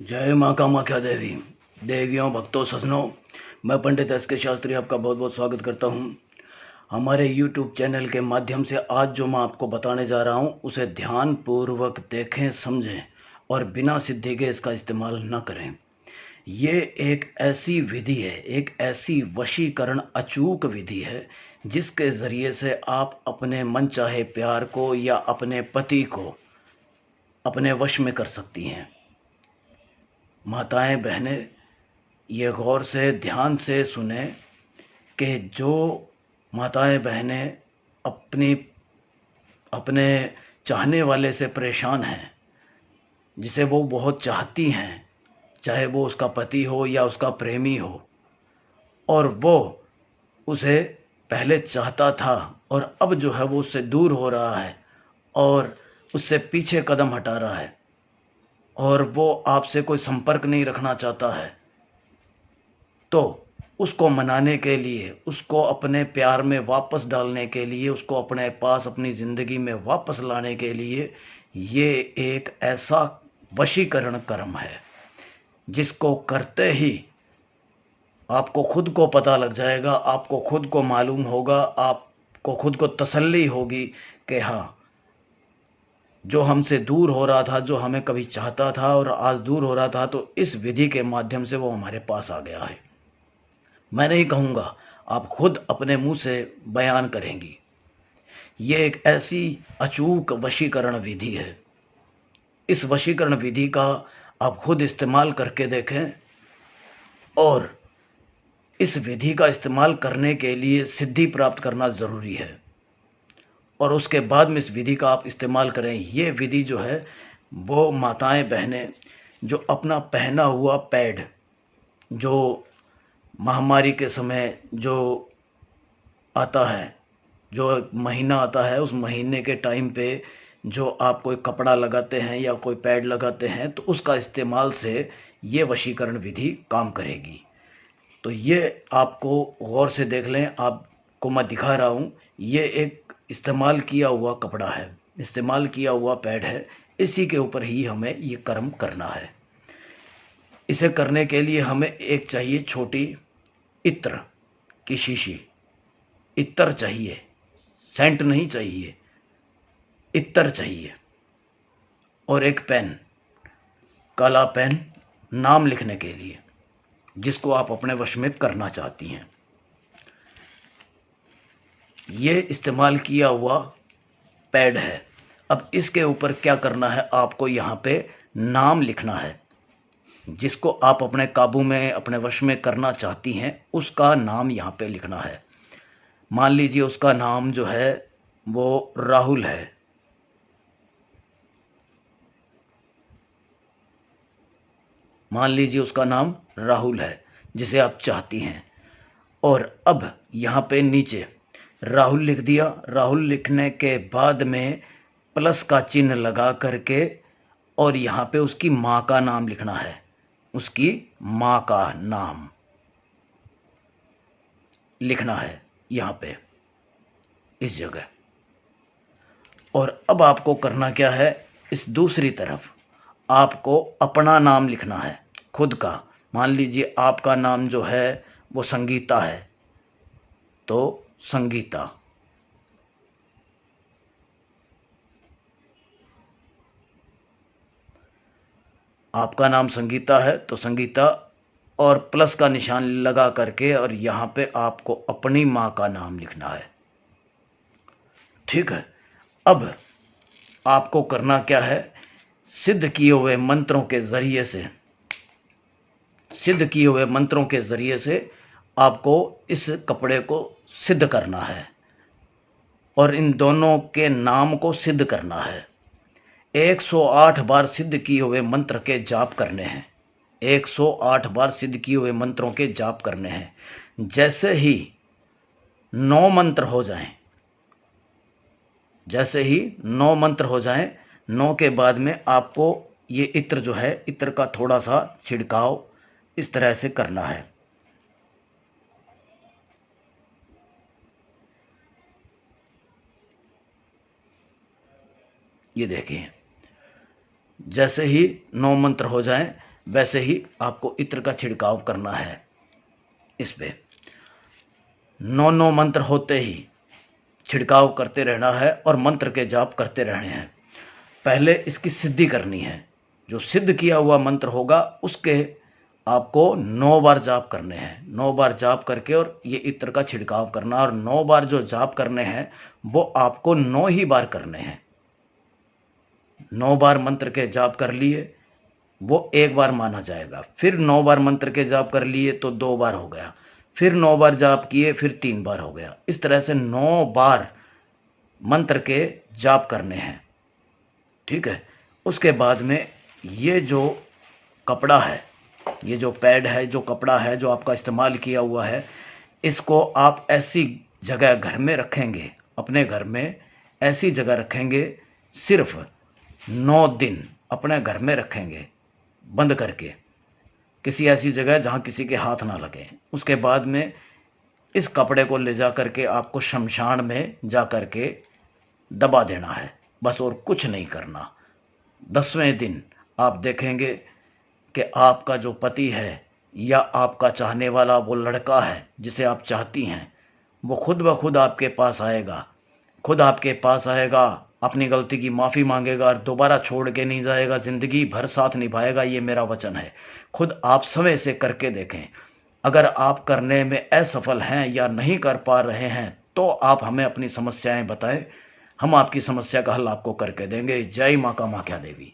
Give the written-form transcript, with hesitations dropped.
जय माँ कामाख्या देवी। देवियों, भक्तों, सज्जनों, मैं पंडित एस के शास्त्री आपका बहुत बहुत स्वागत करता हूँ। हमारे YouTube चैनल के माध्यम से आज जो मैं आपको बताने जा रहा हूँ उसे ध्यान पूर्वक देखें, समझें और बिना सिद्धि के इसका इस्तेमाल न करें। ये एक ऐसी विधि है, एक ऐसी वशीकरण अचूक विधि है जिसके ज़रिए से आप अपने मनचाहे प्यार को या अपने पति को अपने वश में कर सकती हैं। माताएं, बहनें, ये गौर से ध्यान से सुने कि जो माताएं बहनें अपनी अपने चाहने वाले से परेशान हैं, जिसे वो बहुत चाहती हैं, चाहे वो उसका पति हो या उसका प्रेमी हो, और वो उसे पहले चाहता था और अब जो है वो उससे दूर हो रहा है और उससे पीछे कदम हटा रहा है और वो आपसे कोई संपर्क नहीं रखना चाहता है, तो उसको मनाने के लिए, उसको अपने प्यार में वापस डालने के लिए, उसको अपने पास अपनी ज़िंदगी में वापस लाने के लिए ये एक ऐसा वशीकरण कर्म है जिसको करते ही आपको खुद को पता लग जाएगा, आपको खुद को मालूम होगा, आपको खुद को तसल्ली होगी कि हाँ, जो हमसे दूर हो रहा था, जो हमें कभी चाहता था और आज दूर हो रहा था, तो इस विधि के माध्यम से वो हमारे पास आ गया है। मैं नहीं कहूँगा, आप खुद अपने मुंह से बयान करेंगी। ये एक ऐसी अचूक वशीकरण विधि है। इस वशीकरण विधि का आप खुद इस्तेमाल करके देखें और इस विधि का इस्तेमाल करने के लिए सिद्धि प्राप्त करना ज़रूरी है और उसके बाद में इस विधि का आप इस्तेमाल करें। ये विधि जो है वो माताएं, बहनें जो अपना पहना हुआ पैड, जो महामारी के समय जो आता है, जो महीना आता है, उस महीने के टाइम पे जो आप कोई कपड़ा लगाते हैं या कोई पैड लगाते हैं, तो उसका इस्तेमाल से ये वशीकरण विधि काम करेगी। तो ये आपको गौर से देख लें, आपको मैं दिखा रहा हूँ। ये एक इस्तेमाल किया हुआ कपड़ा है, इस्तेमाल किया हुआ पैड है। इसी के ऊपर ही हमें ये कर्म करना है। इसे करने के लिए हमें एक चाहिए छोटी इत्र की शीशी। इत्र चाहिए, सेंट नहीं चाहिए, इत्र चाहिए। और एक पेन, काला पेन, नाम लिखने के लिए, जिसको आप अपने वश में करना चाहती हैं। ये इस्तेमाल किया हुआ पैड है। अब इसके ऊपर क्या करना है, आपको यहाँ पे नाम लिखना है। जिसको आप अपने काबू में, अपने वश में करना चाहती हैं, उसका नाम यहाँ पे लिखना है। मान लीजिए उसका नाम जो है वो राहुल है। मान लीजिए उसका नाम राहुल है जिसे आप चाहती हैं। और अब यहाँ पे नीचे राहुल लिख दिया। राहुल लिखने के बाद में प्लस का चिन्ह लगा करके और यहाँ पे उसकी माँ का नाम लिखना है। उसकी माँ का नाम लिखना है यहाँ पे, इस जगह। और अब आपको करना क्या है, इस दूसरी तरफ आपको अपना नाम लिखना है, खुद का। मान लीजिए आपका नाम जो है वो संगीता है, तो संगीता। आपका नाम संगीता है तो संगीता, और प्लस का निशान लगा करके और यहाँ पे आपको अपनी माँ का नाम लिखना है। ठीक है। अब आपको करना क्या है, सिद्ध किए हुए मंत्रों के ज़रिए से, सिद्ध किए हुए मंत्रों के ज़रिए से आपको इस कपड़े को सिद्ध करना है और इन दोनों के नाम को सिद्ध करना है। 108 बार सिद्ध किए हुए मंत्र के जाप करने हैं। 108 बार सिद्ध किए हुए मंत्रों के जाप करने हैं। जैसे ही 9 मंत्र हो जाएं, जैसे ही 9 मंत्र हो जाएं, 9 के बाद में आपको ये इत्र जो है, इत्र का थोड़ा सा छिड़काव इस तरह से करना है। ये देखिए, जैसे ही 9 मंत्र हो जाएं, वैसे ही आपको इत्र का छिड़काव करना है इस पे। 9 मंत्र होते ही छिड़काव करते रहना है और मंत्र के जाप करते रहने हैं। पहले इसकी सिद्धि करनी है। जो सिद्ध किया हुआ मंत्र होगा उसके आपको 9 बार जाप करने हैं। 9 बार जाप करके और ये इत्र का छिड़काव करना, और 9 बार जो जाप करने हैं वो आपको 9 ही बार करने हैं। 9 बार मंत्र के जाप कर लिए वो 1 बार माना जाएगा। फिर 9 बार मंत्र के जाप कर लिए तो 2 बार हो गया। फिर 9 बार जाप किए फिर 3 बार हो गया। इस तरह से 9 बार मंत्र के जाप करने हैं। ठीक है। उसके बाद में ये जो कपड़ा है, ये जो पैड है, जो कपड़ा है जो आपका इस्तेमाल किया हुआ है, इसको आप ऐसी जगह घर में रखेंगे, अपने घर में ऐसी जगह रखेंगे, सिर्फ 9 दिन अपने घर में रखेंगे बंद करके, किसी ऐसी जगह जहाँ किसी के हाथ ना लगे। उसके बाद में इस कपड़े को ले जा करके आपको शमशान में जा करके दबा देना है, बस, और कुछ नहीं करना। 10वें दिन आप देखेंगे कि आपका जो पति है या आपका चाहने वाला वो लड़का है जिसे आप चाहती हैं, वो खुद ब खुद आपके पास आएगा। खुद आपके पास आएगा, अपनी गलती की माफ़ी मांगेगा और दोबारा छोड़ के नहीं जाएगा, ज़िंदगी भर साथ निभाएगा। ये मेरा वचन है। खुद आप समय से करके देखें। अगर आप करने में असफल हैं या नहीं कर पा रहे हैं तो आप हमें अपनी समस्याएं बताएं। हम आपकी समस्या का हल आपको करके देंगे। जय माँ कामाख्या देवी।